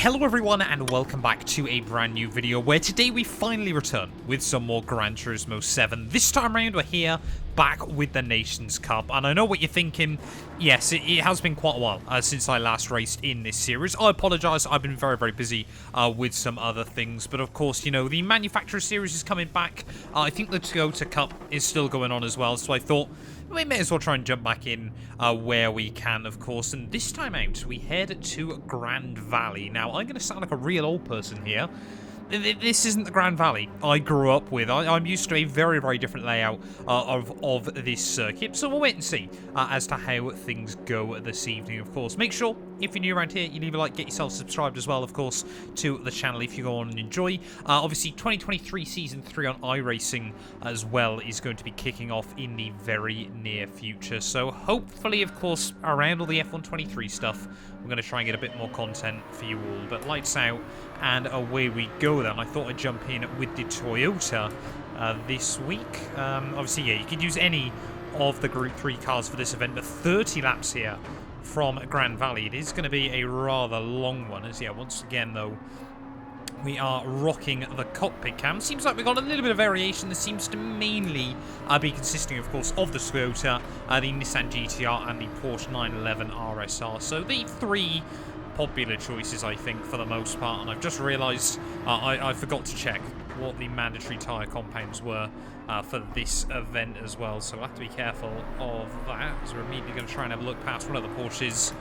Hello everyone and welcome back to a brand new video where today we finally return with some more Gran Turismo 7. This time around we're here back with the Nations Cup, and I know what you're thinking. Yes, it has been quite a while since I last raced in this series. I apologise, I've been very busy with some other things, but of course, you know, the Manufacturer Series is coming back. I think the Toyota Cup is still going on as well, so I thought we may as well try and jump back in where we can, of course. And this time out, we head to Grand Valley. Now, I'm going to sound like a real old person here. This isn't the Grand Valley I grew up with. I'm used to a very different layout of this circuit. So we'll wait and see as to how things go this evening, of course. Make sure, if you're new around here, you leave a like, get yourself subscribed as well, of course, to the channel if you go on and enjoy. Obviously, 2023 Season 3 on iRacing as well is going to be kicking off in the very near future. So hopefully, of course, around all the F123 stuff, we're going to try and get a bit more content for you all. But lights out and away we go then. I thought I'd jump in with the Toyota this week. Obviously, yeah, you could use any of the Group 3 cars for this event, but 30 laps here from Grand Valley. It is going to be a rather long one, as, yeah, once again, though, we are rocking the cockpit cam. Seems like we've got a little bit of variation. This seems to mainly be consisting, of course, of the Toyota, the Nissan GTR, and the Porsche 911 RSR. So the three popular choices, I think, for the most part. And I've just realised I forgot to check what the mandatory tyre compounds were for this event as well. So we'll have to be careful of that, as we're immediately going to try and have a look past one of the Porsches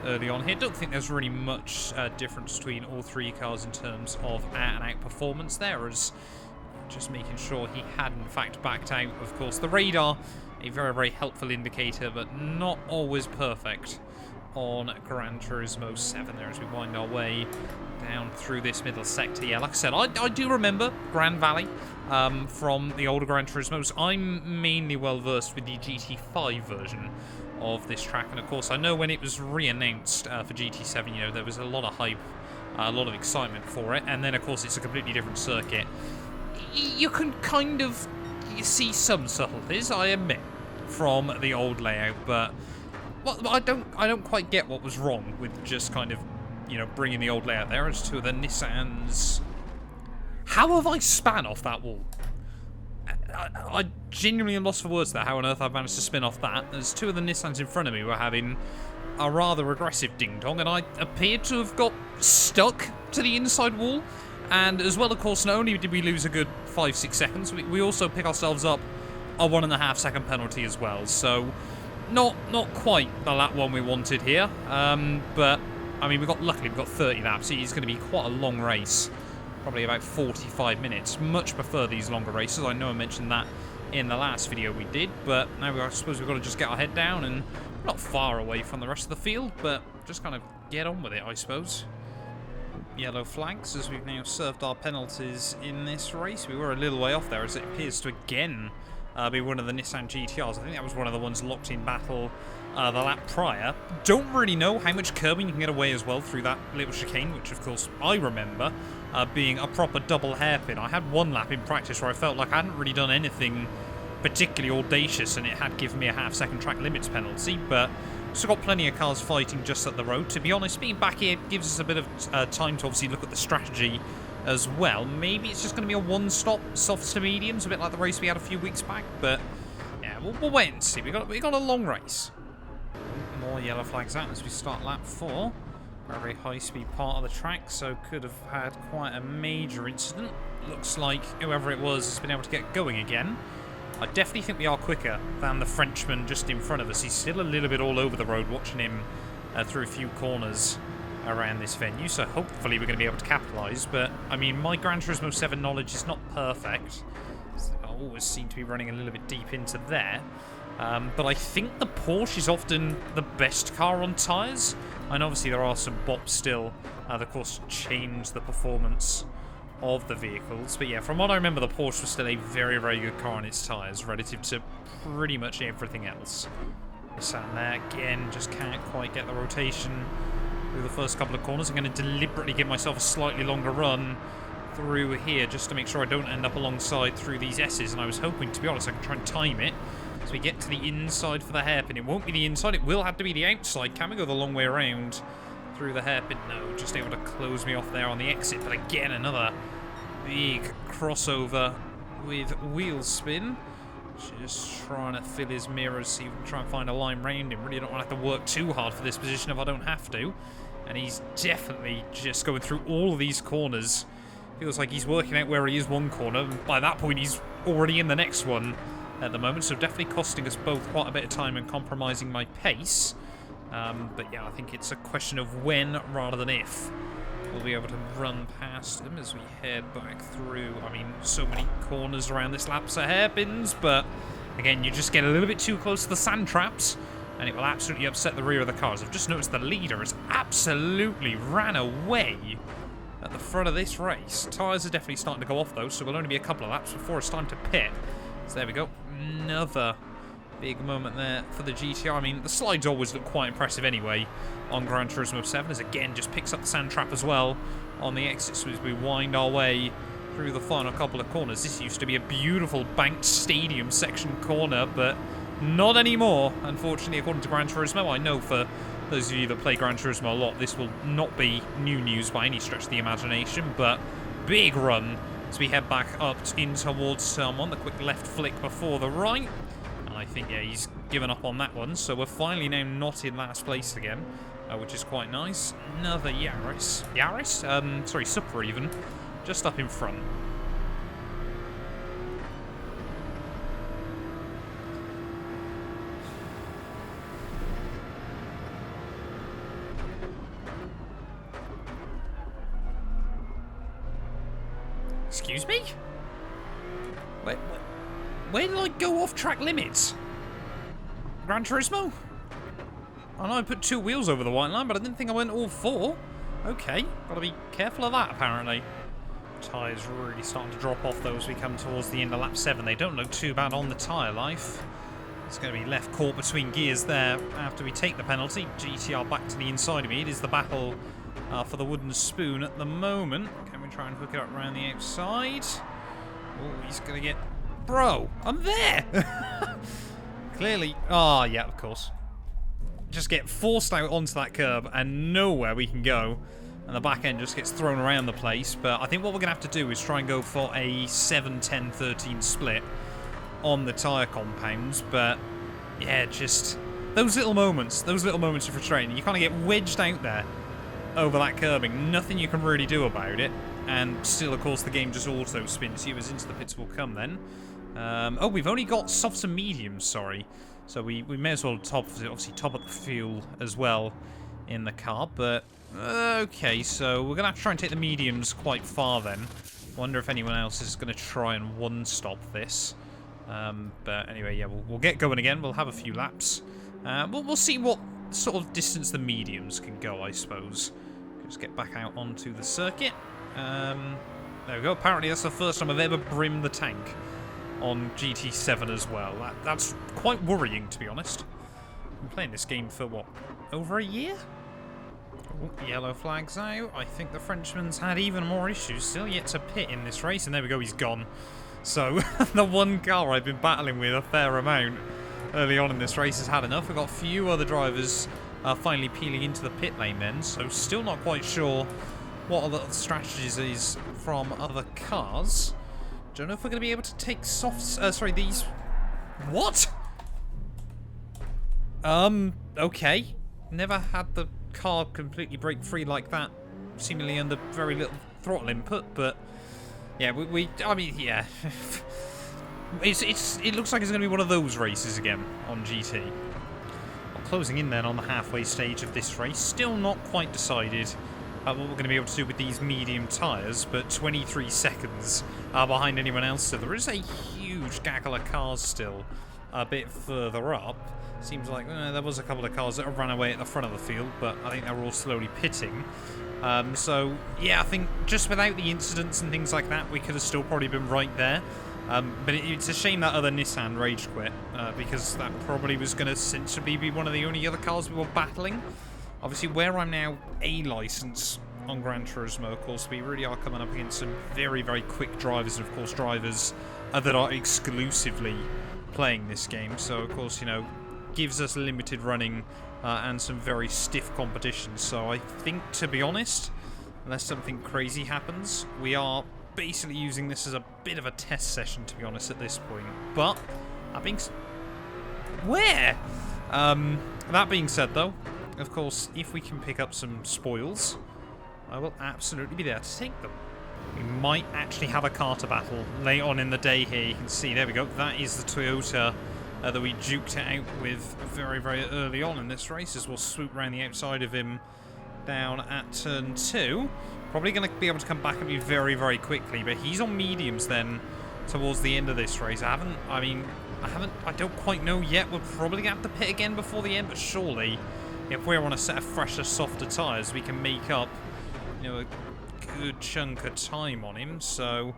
early on here. Don't think there's really much difference between all three cars in terms of out-and-out performance there, as just making sure he had in fact backed out. Of course, the radar, a very helpful indicator, but not always perfect on Gran Turismo 7 there as we wind our way down through this middle sector. Yeah, like I said, I do remember Grand Valley from the older Gran Turismos. I'm mainly well versed with the GT5 version of this track, and of course I know when it was re-announced for GT7, you know, there was a lot of hype, a lot of excitement for it, and then of course it's a completely different circuit. You can kind of see some subtleties, I admit, from the old layout, but well, I don't quite get what was wrong with just kind of, you know, bringing the old layout there. As to the Nissans, how have I span off that wall? I genuinely am lost for words there, how on earth I've managed to spin off that. As two of the Nissans in front of me were having a rather aggressive ding-dong, and I appeared to have got stuck to the inside wall. And as well, of course, not only did we lose a good 5-6 seconds, we also pick ourselves up a 1.5 second penalty as well. So not quite the lap one we wanted here, but I mean, luckily we've got 30 laps. It's going to be quite a long race. Probably about 45 minutes. Much prefer these longer races. I know I mentioned that in the last video we did, but now I suppose we've got to just get our head down, and we're not far away from the rest of the field, but just kind of get on with it, I suppose. Yellow flags as we've now served our penalties in this race. We were a little way off there, as it appears to again be one of the Nissan GTRs. I think that was one of the ones locked in battle the lap prior. Don't really know how much curbing you can get away as well through that little chicane, which of course I remember being a proper double hairpin. I had one lap in practice where I felt like I hadn't really done anything particularly audacious, and it had given me a half-second track limits penalty, but still got plenty of cars fighting just up the road. To be honest, being back here gives us a bit of time to obviously look at the strategy as well. Maybe it's just going to be a one-stop softs to mediums, a bit like the race we had a few weeks back, but yeah, we'll wait and see. We got a long race. More yellow flags out as we start lap 4. Very high-speed part of the track, so could have had quite a major incident. Looks like whoever it was has been able to get going again. I definitely think we are quicker than the Frenchman just in front of us. He's still a little bit all over the road, watching him through a few corners around this venue, so hopefully we're going to be able to capitalise. But I mean, my Gran Turismo 7 knowledge is not perfect. I always seem to be running a little bit deep into there. But I think the Porsche is often the best car on tyres. And obviously there are some bops still that, of course, change the performance of the vehicles. But yeah, from what I remember, the Porsche was still a very good car on its tyres relative to pretty much everything else. Sat there again, just can't quite get the rotation through the first couple of corners. I'm going to deliberately give myself a slightly longer run through here just to make sure I don't end up alongside through these S's. And I was hoping, to be honest, I could try and time it so we get to the inside for the hairpin. It won't be the inside, it will have to be the outside. Can we go the long way around through the hairpin. No, just able to close me off there on the exit. But again, another big crossover with wheel spin. Just trying to fill his mirrors, see if we can try and find a line round him. Really don't want to have to work too hard for this position if I don't have to. And he's definitely just going through all of these corners. Feels like he's working out where he is one corner. And by that point, he's already in the next one at the moment. So definitely costing us both quite a bit of time and compromising my pace. But yeah, I think it's a question of when rather than if we'll be able to run past him as we head back through. I mean, so many corners around this lap, so hairpins, but again, you just get a little bit too close to the sand traps, and it will absolutely upset the rear of the cars. I've just noticed the leader has absolutely ran away at the front of this race. Tyres are definitely starting to go off, though, so we'll only be a couple of laps before it's time to pit. So there we go. Another big moment there for the GTR. I mean, the slides always look quite impressive anyway on Gran Turismo 7, as again just picks up the sand trap as well on the exits as we wind our way through the final couple of corners. This used to be a beautiful banked stadium section corner, but not anymore, unfortunately, according to Gran Turismo. I know for those of you that play Gran Turismo a lot, this will not be new news by any stretch of the imagination, but big run as we head back up in towards turn 1. The quick left flick before the right. I think, yeah, he's given up on that one, so we're finally now not in last place again, which is quite nice. Another Yaris? Sorry, Supra even, just up in front. Excuse me? Where did I go off track limits? Gran Turismo? I know I put 2 wheels over the white line, but I didn't think I went all 4. Okay, gotta be careful of that, apparently. Tyres really starting to drop off, though, as we come towards the end of lap 7. They don't look too bad on the tyre life. It's going to be left caught between gears there after we take the penalty. GTR back to the inside of me. It is the battle for the wooden spoon at the moment. Can we try and hook it up around the outside? Oh, he's going to get... Bro, I'm there! Clearly. Oh, yeah, of course. Just get forced out onto that curb and nowhere we can go. And the back end just gets thrown around the place. But I think what we're going to have to do is try and go for a 7, 10, 13 split on the tyre compounds. But, yeah, just those little moments are frustrating. You kind of get wedged out there over that curbing. Nothing you can really do about it. And still, of course, the game just auto-spins you as into the pits will come then. Oh, we've only got softs and mediums, sorry. So we may as well obviously top up the fuel as well in the car. But, okay, so we're going to have to try and take the mediums quite far then. Wonder if anyone else is going to try and one-stop this. But anyway, yeah, we'll get going again. We'll have a few laps. We'll see what sort of distance the mediums can go, I suppose. Just get back out onto the circuit. There we go. Apparently that's the first time I've ever brimmed the tank on GT7 as well. That's quite worrying, to be honest. I've been playing this game for, what, over a year? Oh, yellow flags out. I think the Frenchman's had even more issues. Still yet to pit in this race, and there we go, he's gone. So, the one car I've been battling with a fair amount early on in this race has had enough. We've got a few other drivers finally peeling into the pit lane then, so still not quite sure what other strategies is from other cars. Don't know if we're going to be able to take softs. Sorry, these. What? Okay. Never had the car completely break free like that, seemingly under very little throttle input. But yeah, I mean, yeah. It looks like it's going to be one of those races again on GT. Well, closing in then on the halfway stage of this race. Still not quite decided what we're going to be able to do with these medium tyres, but 23 seconds behind anyone else. So there is a huge gaggle of cars still a bit further up. Seems like there was a couple of cars that have run away at the front of the field, but I think they're all slowly pitting. So, yeah, I think just without the incidents and things like that, we could have still probably been right there. But it's a shame that other Nissan rage quit, because that probably was going to sensibly be one of the only other cars we were battling. Obviously, where I'm now A license on Gran Turismo, of course, we really are coming up against some very, very quick drivers, and of course, drivers that are exclusively playing this game. So, of course, you know, gives us limited running and some very stiff competition. So I think, to be honest, unless something crazy happens, we are basically using this as a bit of a test session, to be honest, at this point. But that being where? That being said, though, of course, if we can pick up some spoils, I will absolutely be there to take them. We might actually have a Carter battle late on in the day here. You can see, there we go. That is the Toyota that we duked it out with very, very early on in this race, as we'll swoop around the outside of him down at turn 2. Probably going to be able to come back at me very, very quickly, but he's on mediums then towards the end of this race. I don't quite know yet. We're probably going to have to pit again before the end, but surely if we're on a set of fresher, softer tyres, we can make up, you know, a good chunk of time on him. So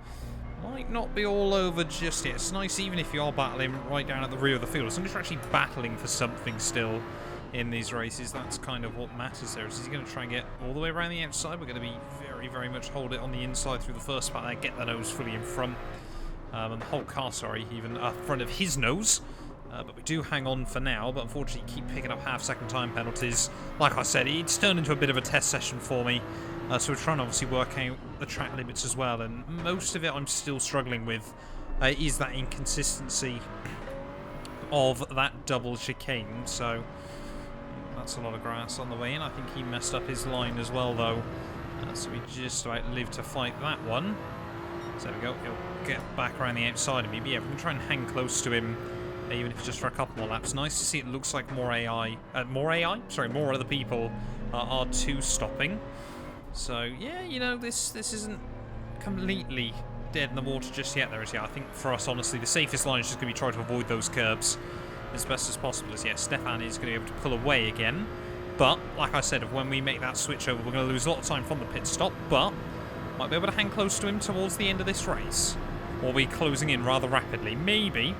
might not be all over just yet. It's nice even if you are battling right down at the rear of the field, as long as you're actually battling for something still in these races. That's kind of what matters there. Is he going to try and get all the way around the outside? We're going to be very, very much hold it on the inside through the first part there, get the nose fully in front. And the whole car, sorry, even front of his nose. But we do hang on for now, but unfortunately keep picking up half-second time penalties. Like I said, it's turned into a bit of a test session for me. So we're trying to obviously work out the track limits as well, and most of it I'm still struggling with is that inconsistency of that double chicane. So that's a lot of grass on the way in. I think he messed up his line as well, though. So we just about live to fight that one. So there we go. He'll get back around the outside of me. But yeah, we can try and hang close to him, even if it's just for a couple more laps. Nice to see it looks like more other people are two-stopping. So yeah, you know, this isn't completely dead in the water just yet. There is, yeah. I think for us, honestly, the safest line is just going to be trying to avoid those curbs as best as possible. As yeah, Stefan is going to be able to pull away again. But like I said, when we make that switch over, we're going to lose a lot of time from the pit stop. But might be able to hang close to him towards the end of this race, or be closing in rather rapidly. Maybe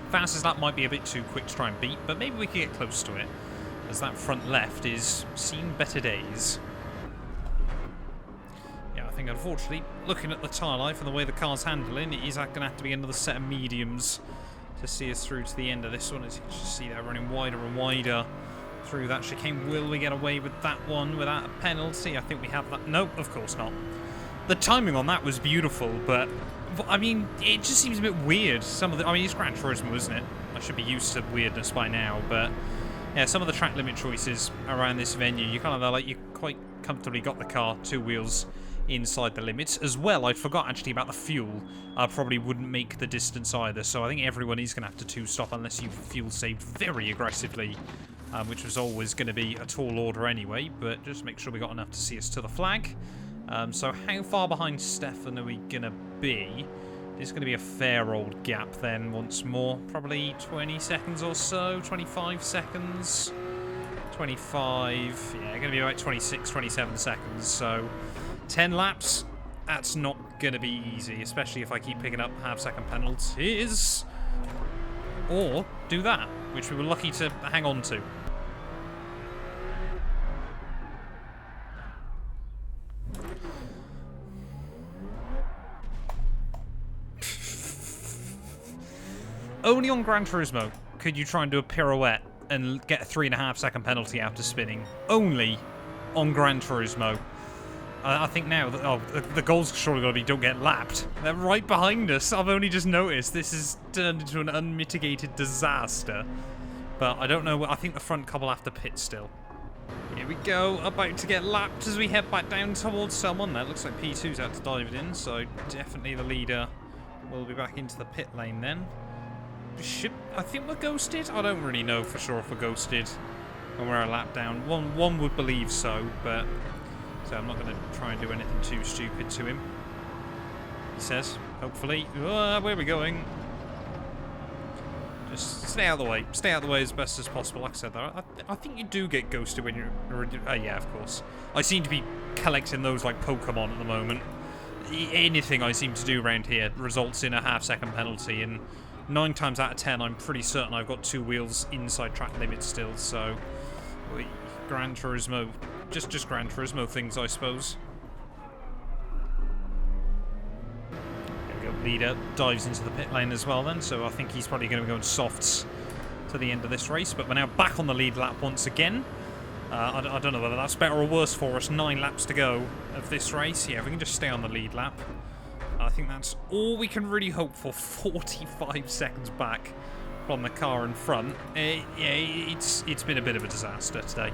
fast as that might be a bit too quick to try and beat, but maybe we could get close to it, as that front left is seen better days. Yeah, I think unfortunately, looking at the tyre life and the way the car's handling, it is going to have to be another set of mediums to see us through to the end of this one. As you can just see they're running wider and wider through that chicane. Will we get away with that one without a penalty? I think we have that. Nope, of course not. The timing on that was beautiful, but I mean, it just seems a bit weird. I mean, it's Gran Turismo, isn't it? I should be used to weirdness by now, but yeah, some of the track limit choices around this venue, you kind of like, you quite comfortably got the car 2 wheels inside the limits. As well, I forgot actually about the fuel. Probably wouldn't make the distance either, so I think everyone is going to have to two-stop unless you fuel saved very aggressively, which was always going to be a tall order anyway, but just make sure we got enough to see us to the flag. So how far behind Stefan are we going to be? It's going to be a fair old gap then once more. Probably 20 seconds or so, 25 seconds. 25, yeah, going to be about 26, 27 seconds. So 10 laps, that's not going to be easy, especially if I keep picking up half-second penalties. Or do that, which we were lucky to hang on to. Only on Gran Turismo could you try and do a pirouette and get a 3.5-second penalty after spinning. Only on Gran Turismo. I think now that the goal's surely got to be don't get lapped. They're right behind us. I've only just noticed this has turned into an unmitigated disaster. But I don't know. I think the front couple have to pit still. Here we go, about to get lapped as we head back down towards someone. That looks like P2's out to dive it in, so definitely the leader will be back into the pit lane then. I think we're ghosted? I don't really know for sure if we're ghosted when we're a lap down. One would believe so, but so I'm not going to try and do anything too stupid to him. He says, hopefully. Where are we going? Just stay out of the way. Stay out of the way as best as possible. Like I said, though, I think you do get ghosted when you're... yeah, of course. I seem to be collecting those like Pokemon at the moment. Anything I seem to do around here results in a half-second penalty, and 9 times out of 10, I'm pretty certain I've got 2 wheels inside track limits still, so... Gran Turismo. Just Gran Turismo things, I suppose. There we go. Leader dives into the pit lane as well then, so I think he's probably going to be going softs to the end of this race, but we're now back on the lead lap once again. I don't know whether that's better or worse for us. 9 laps to go of this race. Yeah, we can just stay on the lead lap. I think that's all we can really hope for. 45 seconds back from the car in front. Yeah, it's been a bit of a disaster today.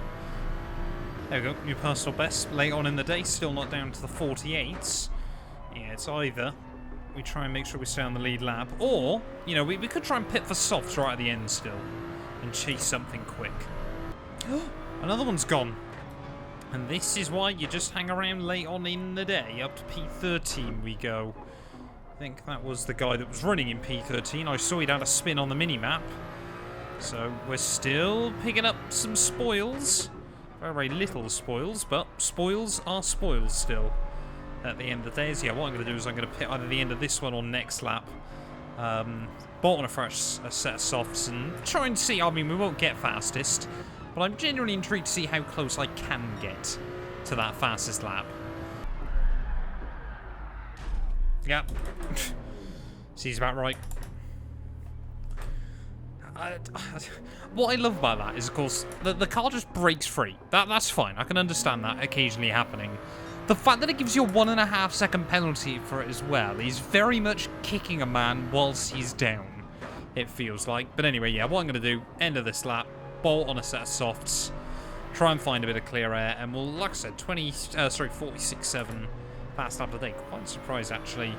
There we go, new personal best late on in the day, still not down to the 48s. Yeah, it's either we try and make sure we stay on the lead lap, or, you know, we could try and pit for softs right at the end still and chase something quick. Another one's gone. And this is why you just hang around late on in the day. Up to P13 we go. I think that was the guy that was running in P13. I saw he'd had a spin on the mini-map. So we're still picking up some spoils. Very, very little spoils, but spoils are spoils still. At the end of the day, yeah, what I'm going to do is I'm going to pit either the end of this one or next lap. Bolt on a fresh set of softs and try and see. I mean, we won't get fastest, but I'm genuinely intrigued to see how close I can get to that fastest lap. Yeah. Seems about right. What I love about that is, of course, the car just breaks free. That's fine. I can understand that occasionally happening. The fact that it gives you a 1.5 second penalty for it as well is very much kicking a man whilst he's down, it feels like. But anyway, yeah, what I'm going to do, end of this lap, bolt on a set of softs, try and find a bit of clear air, and we'll, like I said, 46.7 fast lap of the day. Quite surprised, actually,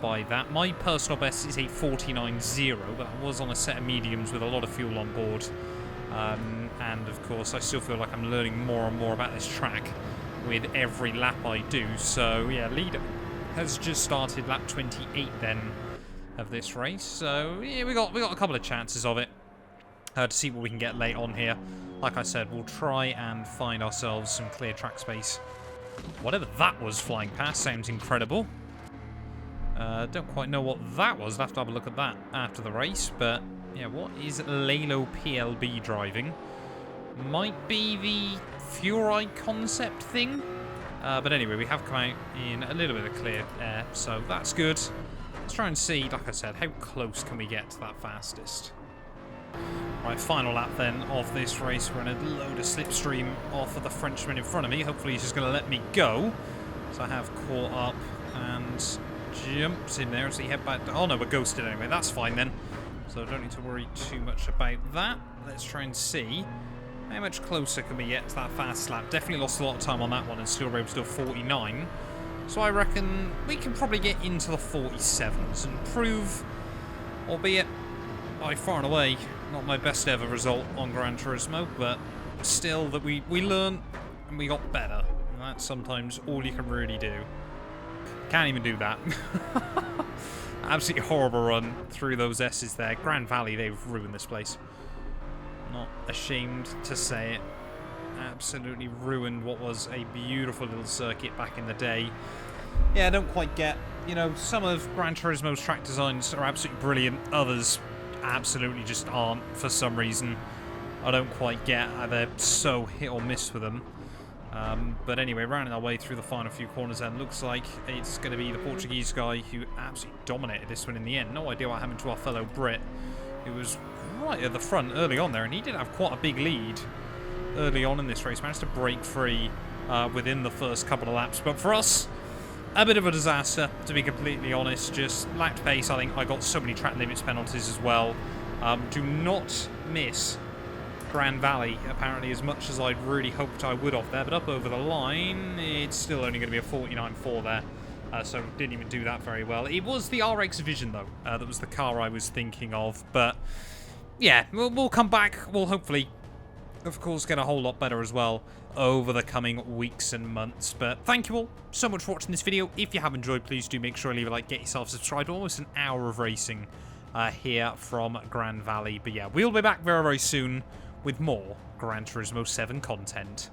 by that. My personal best is a 49.0, but that was on a set of mediums with a lot of fuel on board. And, of course, I still feel like I'm learning more and more about this track with every lap I do. So, yeah, leader has just started lap 28 then of this race. So, yeah, we got a couple of chances of it to see what we can get late on here. Like I said, we'll try and find ourselves some clear track space. Whatever that was flying past sounds incredible. Don't quite know what that was. I'll have to have a look at that after the race. But, yeah, what is Lalo PLB driving? Might be the Fury concept thing. But anyway, we have come out in a little bit of clear air, so that's good. Let's try and see, like I said, how close can we get to that fastest. Right, final lap then of this race. We're in a load of slipstream off of the Frenchman in front of me. Hopefully he's just going to let me go. So I have caught up and jumps in there as he head back. Oh no, we're ghosted anyway. That's fine then. So I don't need to worry too much about that. Let's try and see how much closer can we get to that fast lap. Definitely lost a lot of time on that one and still were able to do 49. So I reckon we can probably get into the 47s and prove, albeit by far and away, not my best ever result on Gran Turismo, but still that we learned and we got better. And that's sometimes all you can really do. Can't even do that. Absolutely horrible run through those S's there. Grand Valley, they've ruined this place. Not ashamed to say it. Absolutely ruined what was a beautiful little circuit back in the day. Yeah, I don't quite get, you know, some of Gran Turismo's track designs are absolutely brilliant. Others absolutely just aren't for some reason. I don't quite get how they're so hit or miss with them. But anyway, rounding our way through the final few corners then, looks like it's going to be the Portuguese guy who absolutely dominated this one in the end. No idea what happened to our fellow Brit, who was right at the front early on there, and he did have quite a big lead early on in this race. Managed to break free within the first couple of laps, but for us, a bit of a disaster, to be completely honest. Just lacked pace. I think I got so many track limits penalties as well. Do not miss Grand Valley, apparently, as much as I'd really hoped I would have there, but up over the line, it's still only going to be a 49.4 there. So didn't even do that very well. It was the RX Vision, though. That was the car I was thinking of. But, yeah, we'll come back. We'll hopefully, of course, get a whole lot better as well over the coming weeks and months. But thank you all so much for watching this video. If you have enjoyed, please do make sure to leave a like, get yourself subscribed. Almost an hour of racing here from Grand Valley. But, yeah, we'll be back very, very soon with more Gran Turismo 7 content.